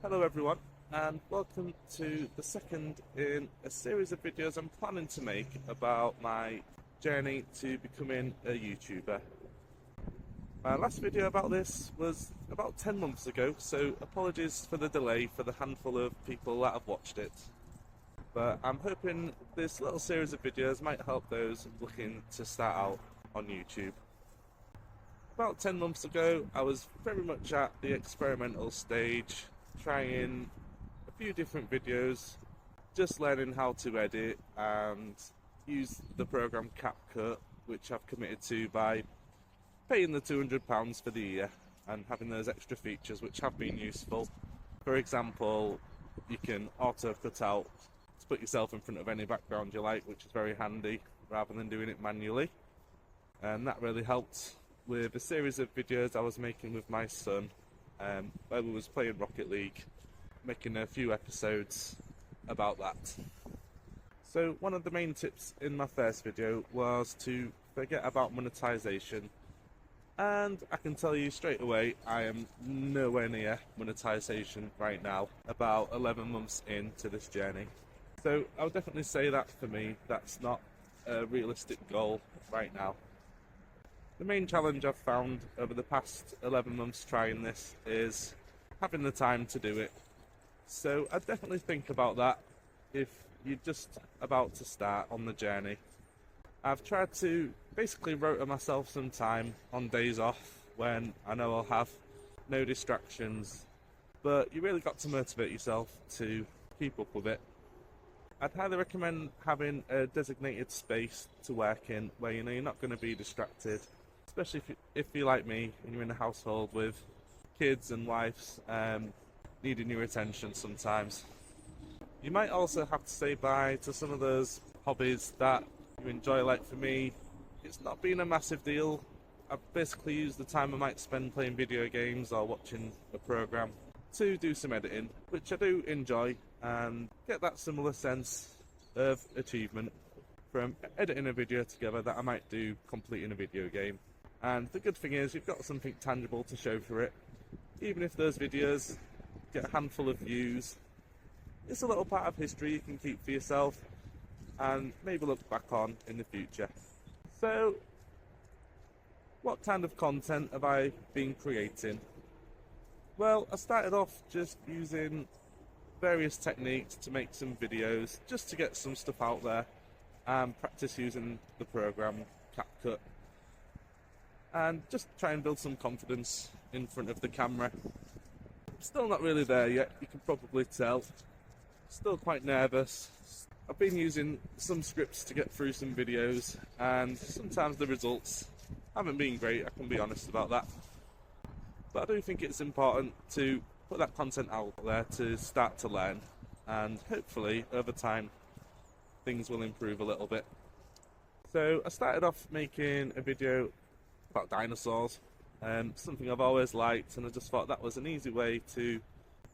Hello everyone, and welcome to the second in a series of videos I'm planning to make about my journey to becoming a YouTuber. My last video about this was about 10 months ago, so apologies for the delay for the handful of people that have watched it. But I'm hoping this little series of videos might help those looking to start out on YouTube. About 10 months ago, I was very much at the experimental stage, trying a few different videos, just learning how to edit and use the program CapCut, which I've committed to by paying the £200 for the year and having those extra features which have been useful. For example, you can auto cut out to put yourself in front of any background you like, which is very handy rather than doing it manually, and that really helped with a series of videos I was making with my son, where we was playing Rocket League, making a few episodes about that. So one of the main tips in my first video was to forget about monetization, and I can tell you straight away I am nowhere near monetization right now, about 11 months into this journey. So I would definitely say that for me, that's not a realistic goal right now. The main challenge I've found over the past 11 months trying this is having the time to do it. So I'd definitely think about that if you're just about to start on the journey. I've tried to basically rota myself some time on days off when I know I'll have no distractions, but you really got to motivate yourself to keep up with it. I'd highly recommend having a designated space to work in where you know you're not going to be distracted, especially if you're like me and you're in a household with kids and wives needing your attention sometimes. You might also have to say bye to some of those hobbies that you enjoy. Like for me, it's not been a massive deal. I've basically used the time I might spend playing video games or watching a program to do some editing, which I do enjoy and get that similar sense of achievement from editing a video together that I might do completing a video game. And the good thing is you've got something tangible to show for it. Even if those videos get a handful of views, it's a little part of history you can keep for yourself and maybe look back on in the future. So, what kind of content have I been creating? Well, I started off just using various techniques to make some videos, just to get some stuff out there and practice using the program CapCut, and just try and build some confidence in front of the camera. Still not really there yet, you can probably tell. Still quite nervous. I've been using some scripts to get through some videos, and sometimes the results haven't been great, I can be honest about that. But I do think it's important to put that content out there to start to learn, and hopefully over time things will improve a little bit. So I started off making a video about dinosaurs, something I've always liked, and I just thought that was an easy way to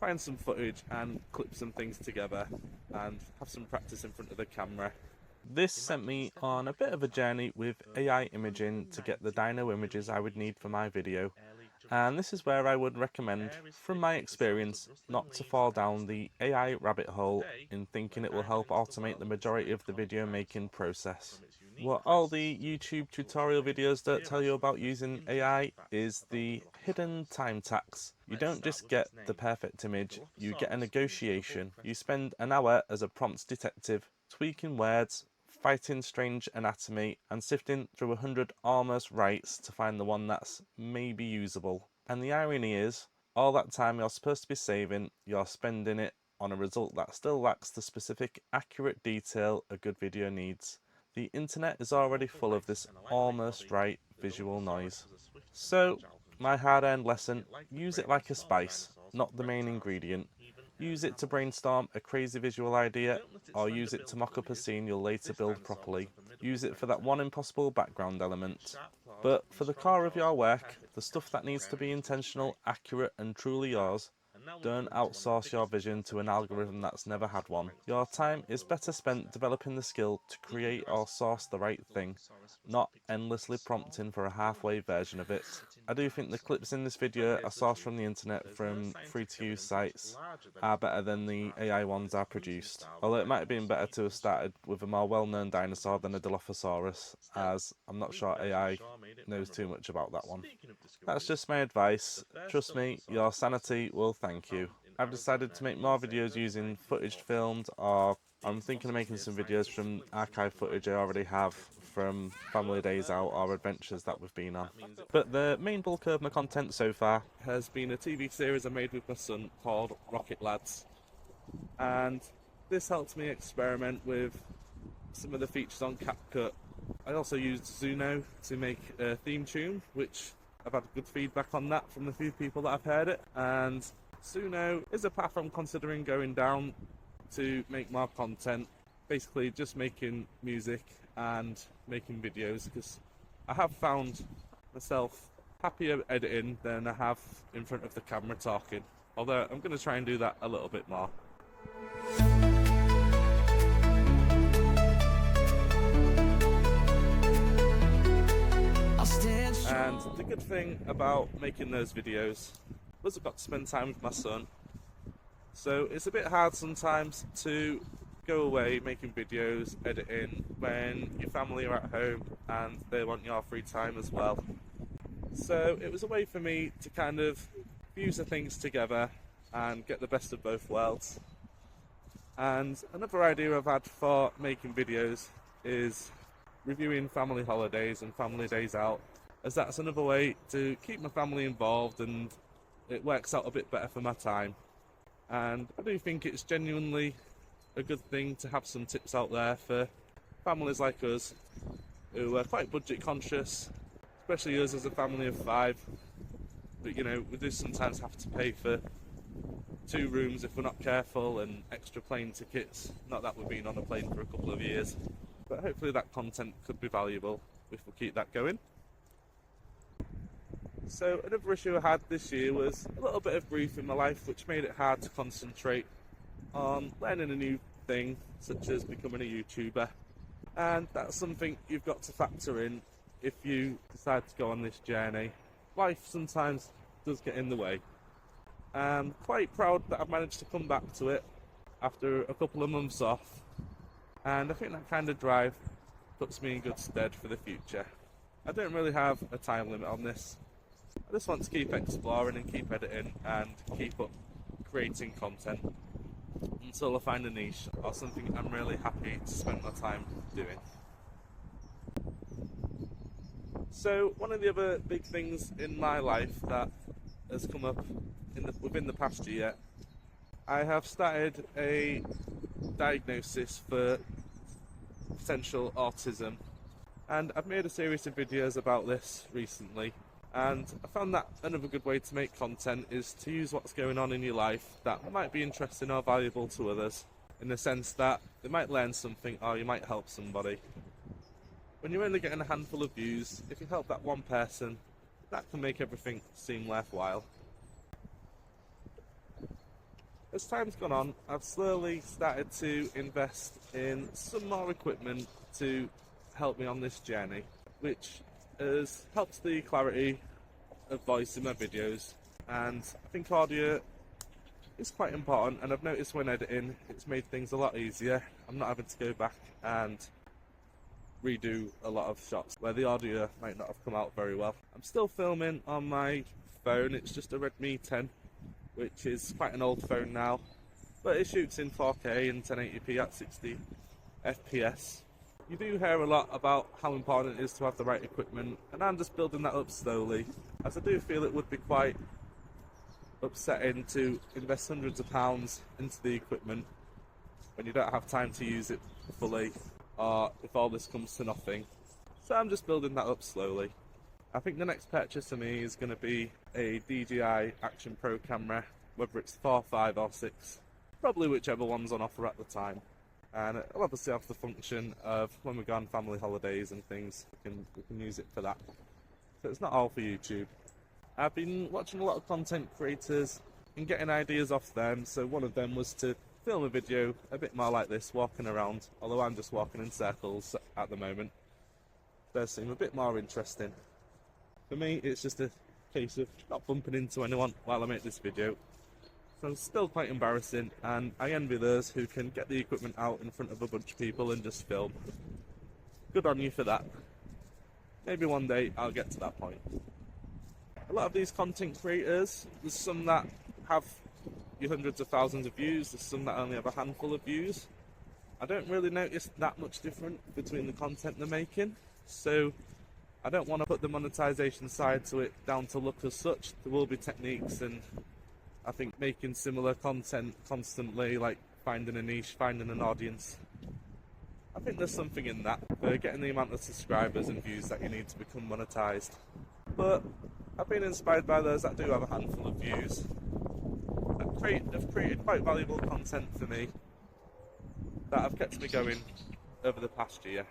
find some footage and clip some things together and have some practice in front of the camera. This sent me on a bit of a journey with AI imaging to get the dino images I would need for my video, and this is where I would recommend, from my experience, not to fall down the AI rabbit hole in thinking it will help automate the majority of the video making process. What all the YouTube tutorial videos don't tell you about using AI is the hidden time tax. You don't just get the perfect image, you get a negotiation. You spend an hour as a prompts detective, tweaking words, fighting strange anatomy, and sifting through 100 almost rights to find the one that's maybe usable. And the irony is, all that time you're supposed to be saving, you're spending it on a result that still lacks the specific, accurate detail a good video needs. The internet is already full of this almost right visual noise. So, my hard-earned lesson, use it like a spice, not the main ingredient. Use it to brainstorm a crazy visual idea, or use it to mock up a scene you'll later build properly. Use it for that one impossible background element. But for the core of your work, the stuff that needs to be intentional, accurate and truly yours, Don't outsource your vision to an algorithm that's never had one. Your time is better spent developing the skill to create or source the right thing, not endlessly prompting for a halfway version of it. I do think the clips in this video are sourced from the internet from free-to-use sites are better than the AI ones I produced. Although it might have been better to have started with a more well-known dinosaur than a Dilophosaurus, as I'm not sure AI knows too much about that one. That's just my advice. Trust me, your sanity will thank you. I've decided to make more videos using footage filmed, or I'm thinking of making some videos from archive footage I already have from family days out or adventures that we've been on. But the main bulk of my content so far has been a TV series I made with my son called Rocket Lads. And this helps me experiment with some of the features on CapCut. I also used Zuno to make a theme tune, which I've had good feedback on that from the few people that I've heard it. And Zuno is a path I'm considering going down to make more content, basically just making music and making videos, because I have found myself happier editing than I have in front of the camera talking, although I'm going to try and do that a little bit more. And the good thing about making those videos was I've got to spend time with my son, so it's a bit hard sometimes to go away making videos, editing, when your family are at home and they want your free time as well. So it was a way for me to kind of fuse the things together and get the best of both worlds. And another idea I've had for making videos is reviewing family holidays and family days out, as that's another way to keep my family involved and it works out a bit better for my time. And I do think it's genuinely a good thing to have some tips out there for families like us who are quite budget conscious, especially us as a family of 5. But you know, we do sometimes have to pay for 2 rooms if we're not careful, and extra plane tickets. Not that we've been on a plane for a couple of years, but hopefully that content could be valuable if we keep that going. So another issue I had this year was a little bit of grief in my life, which made it hard to concentrate on learning a new thing, such as becoming a YouTuber. And that's something you've got to factor in if you decide to go on this journey. Life sometimes does get in the way. I'm quite proud that I've managed to come back to it after a couple of months off, and I think that kind of drive puts me in good stead for the future. I don't really have a time limit on this. I just want to keep exploring and keep editing and keep up creating content until I find a niche or something I'm really happy to spend my time doing. So one of the other big things in my life that has come up within the past year, I have started a diagnosis for potential autism, and I've made a series of videos about this recently. And I found that another good way to make content is to use what's going on in your life that might be interesting or valuable to others, in the sense that they might learn something or you might help somebody. When you're only getting a handful of views, if you help that one person, that can make everything seem worthwhile. As time's gone on, I've slowly started to invest in some more equipment to help me on this journey, which has helped the clarity of voice in my videos, and I think audio is quite important, and I've noticed when editing it's made things a lot easier. I'm not having to go back and redo a lot of shots where the audio might not have come out very well. I'm still filming on my phone. It's just a Redmi 10, which is quite an old phone now, but it shoots in 4K and 1080p at 60 FPS. You do hear a lot about how important it is to have the right equipment, and I'm just building that up slowly, as I do feel it would be quite upsetting to invest hundreds of pounds into the equipment when you don't have time to use it fully, or if all this comes to nothing. So I'm just building that up slowly. I think the next purchase for me is going to be a DJI Action Pro camera, whether it's 4, 5 or 6, probably whichever one's on offer at the time. And it'll obviously have the function of when we go on family holidays and things, we can use it for that. So it's not all for YouTube. I've been watching a lot of content creators and getting ideas off them. So one of them was to film a video a bit more like this, walking around, although I'm just walking in circles at the moment. Those seem a bit more interesting. For me, it's just a case of not bumping into anyone while I make this video. So it's still quite embarrassing, and I envy those who can get the equipment out in front of a bunch of people and just film. Good on you for that. Maybe one day I'll get to that point. A lot of these content creators, there's some that have hundreds of thousands of views, there's some that only have a handful of views. I don't really notice that much difference between the content they're making, so I don't want to put the monetization side to it down to look as such. There will be techniques, and I think making similar content constantly, like finding a niche, finding an audience, I think there's something in that for getting the amount of subscribers and views that you need to become monetized. But I've been inspired by those that do have a handful of views. Have created quite valuable content for me that have kept me going over the past year.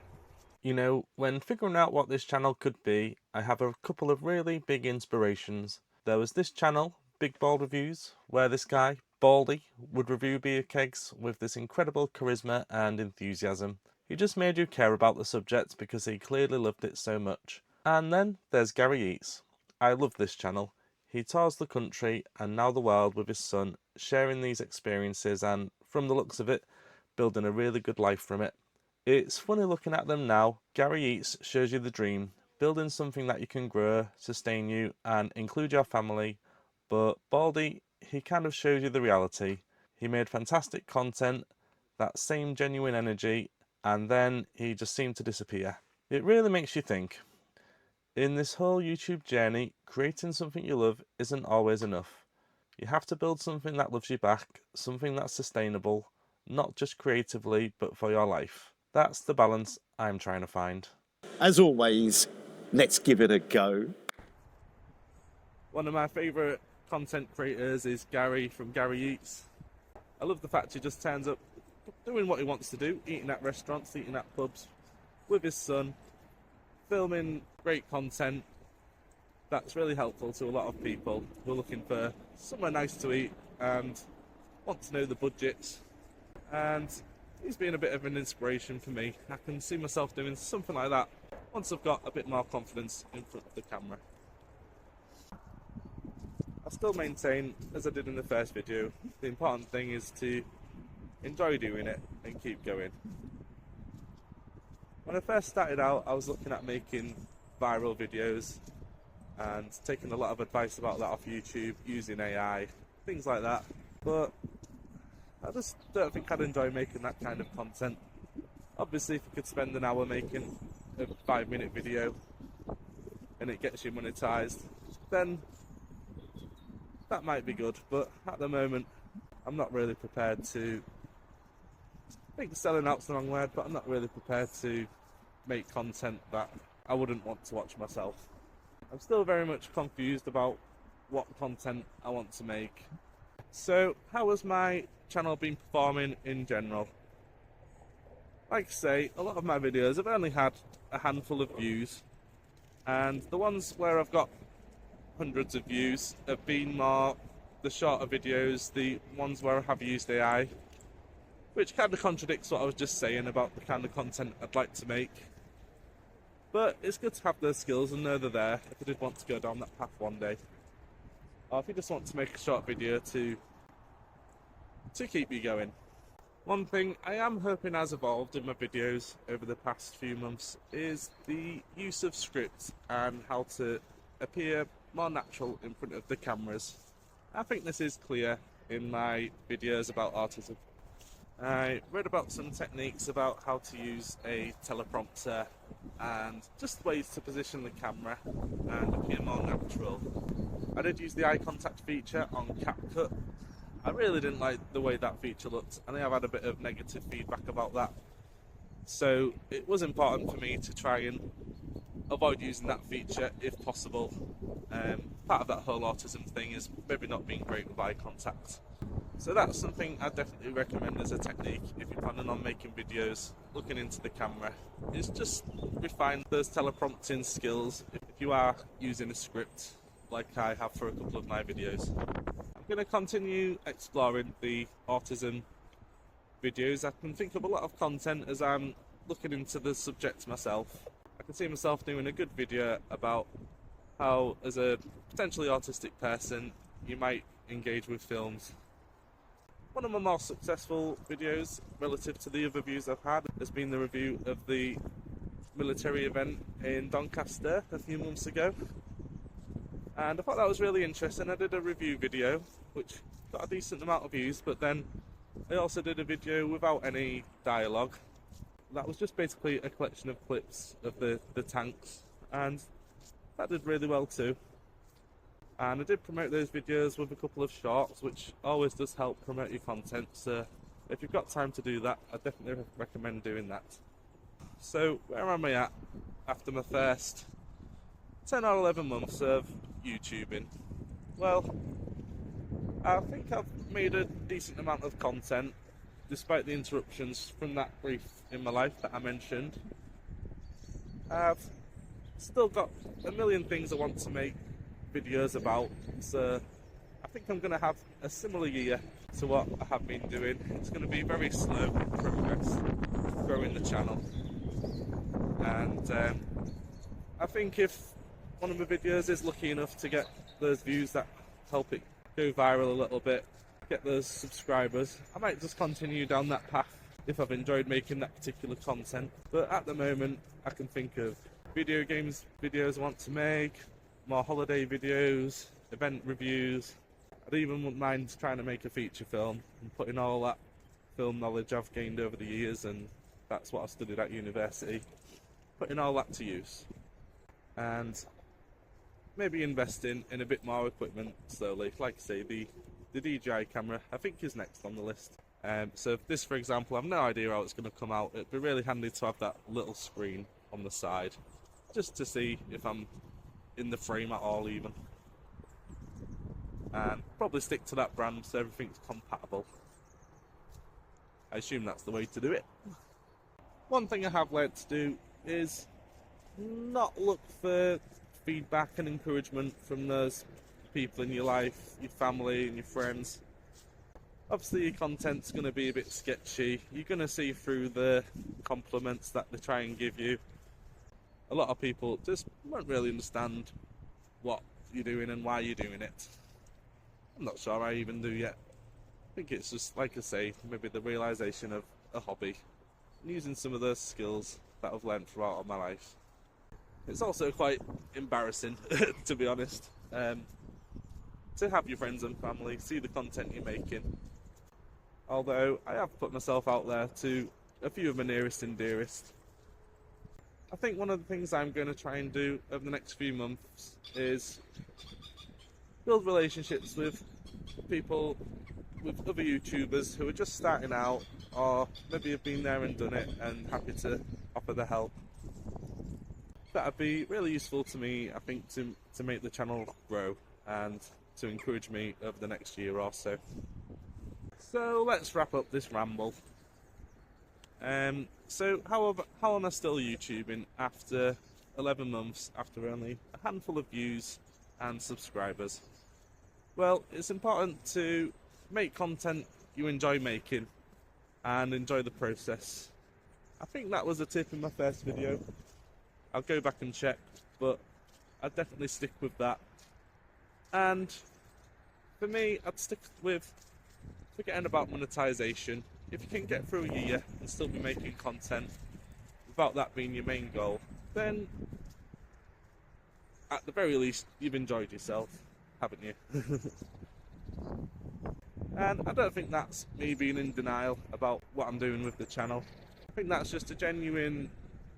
You know, when figuring out what this channel could be, I have a couple of really big inspirations. There was this channel, Big Bald Reviews, where this guy, Baldy, would review beer kegs with this incredible charisma and enthusiasm. He just made you care about the subject because he clearly loved it so much. And then there's Gary Eats. I love this channel. He tours the country and now the world with his son, sharing these experiences and, from the looks of it, building a really good life from it. It's funny looking at them now. Gary Eats shows you the dream, building something that you can grow, sustain you and include your family. But Baldy, he kind of shows you the reality. He made fantastic content, that same genuine energy, and then he just seemed to disappear. It really makes you think. In this whole YouTube journey, creating something you love isn't always enough. You have to build something that loves you back, something that's sustainable, not just creatively, but for your life. That's the balance I'm trying to find. As always, let's give it a go. One of my favourite content creators is Gary from Gary Eats. I love the fact he just turns up doing what he wants to do, eating at restaurants, eating at pubs, with his son, filming great content that's really helpful to a lot of people who are looking for somewhere nice to eat and want to know the budgets. And he's been a bit of an inspiration for me. I can see myself doing something like that once I've got a bit more confidence in front of the camera. I still maintain, as I did in the first video, the important thing is to enjoy doing it and keep going. When I first started out, I was looking at making viral videos and taking a lot of advice about that off YouTube, using AI, things like that. But I just don't think I'd enjoy making that kind of content. Obviously, if you could spend an hour making a 5-minute video and it gets you monetized, then that might be good. But at the moment, I'm not really prepared to, I think selling out's the wrong word, but I'm not really prepared to make content that I wouldn't want to watch myself. I'm still very much confused about what content I want to make. So, how has my channel been performing in general? Like I say, a lot of my videos have only had a handful of views, and the ones where I've got hundreds of views have been more the shorter videos, the ones where I have used AI, which kind of contradicts what I was just saying about the kind of content I'd like to make. But it's good to have those skills and know they're there if I did want to go down that path one day. Or if you just want to make a short video to keep you going. One thing I am hoping has evolved in my videos over the past few months is the use of script and how to appear more natural in front of the cameras. I think this is clear in my videos about autism. I read about some techniques about how to use a teleprompter and just ways to position the camera and appear more natural. I did use the eye contact feature on CapCut. I really didn't like the way that feature looked, and I have had a bit of negative feedback about that. So it was important for me to try and avoid using that feature if possible. Part of that whole autism thing is maybe not being great with eye contact. So that's something I definitely recommend as a technique if you're planning on making videos, looking into the camera, is just refine those teleprompting skills if you are using a script like I have for a couple of my videos. I'm going to continue exploring the autism videos. I can think of a lot of content as I'm looking into the subject myself. I can see myself doing a good video about how, as a potentially autistic person, you might engage with films. One of my more successful videos relative to the other views I've had has been the review of the military event in Doncaster a few months ago, and I thought that was really interesting. I did a review video which got a decent amount of views, but then I also did a video without any dialogue. That was just basically a collection of clips of the tanks, and that did really well too. And I did promote those videos with a couple of shorts, which always does help promote your content, so if you've got time to do that, I definitely recommend doing that. So where am I at after my first 10 or 11 months of YouTubing? Well, I think I've made a decent amount of content, despite the interruptions from that brief in my life that I mentioned. I've still got a million things I want to make videos about, so I think I'm going to have a similar year to what I have been doing. It's going to be very slow progress growing the channel, and I think if one of my videos is lucky enough to get those views that help it go viral a little bit, get those subscribers, I might just continue down that path if I've enjoyed making that particular content. But at the moment I can think of video games videos I want to make, more holiday videos, event reviews. I'd even wouldn't mind trying to make a feature film and putting all that film knowledge I've gained over the years, and that's what I studied at university, putting all that to use. And maybe investing in a bit more equipment slowly. Like I say, the DJI camera I think is next on the list. So if this, for example, I've no idea how it's going to come out. It'd be really handy to have that little screen on the side, just to see if I'm in the frame at all even. And probably stick to that brand so everything's compatible. I assume that's the way to do it. One thing I have learnt to do is not look for feedback and encouragement from those people in your life, your family and your friends. Obviously your content's going to be a bit sketchy. You're going to see through the compliments that they try and give you. A lot of people just won't really understand what you're doing and why you're doing it. I'm not sure I even do yet. I think it's just, like I say, maybe the realisation of a hobby and using some of those skills that I've learned throughout my life. It's also quite embarrassing, to be honest, to have your friends and family see the content you're making. Although I have put myself out there to a few of my nearest and dearest. I think one of the things I'm going to try and do over the next few months is build relationships with people, with other YouTubers who are just starting out, or maybe have been there and done it and happy to offer their help. That'd be really useful to me, I think, to make the channel grow and to encourage me over the next year or so. So let's wrap up this ramble. So how am I still YouTubing after 11 months, after only a handful of views and subscribers? Well, it's important to make content you enjoy making and enjoy the process. I think that was a tip in my first video. I'll go back and check, but I'd definitely stick with that. And for me, I'd stick with forgetting about monetization. If you can get through a year and still be making content without that being your main goal, then at the very least you've enjoyed yourself, haven't you? And I don't think that's me being in denial about what I'm doing with the channel. I think that's just a genuine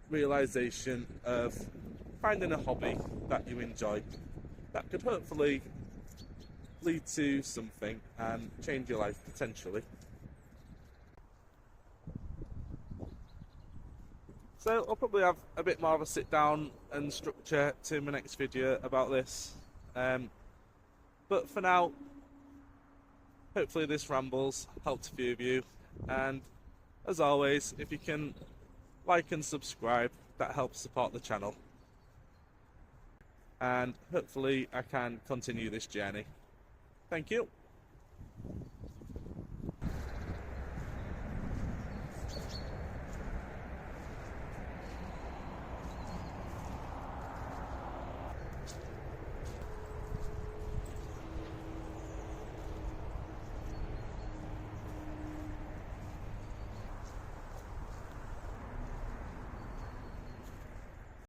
realisation of finding a hobby that you enjoy that could hopefully lead to something and change your life potentially. So I'll probably have a bit more of a sit down and structure to my next video about this. But for now, hopefully this rambles helped a few of you, and as always, if you can like and subscribe, that helps support the channel, and hopefully I can continue this journey. Thank you.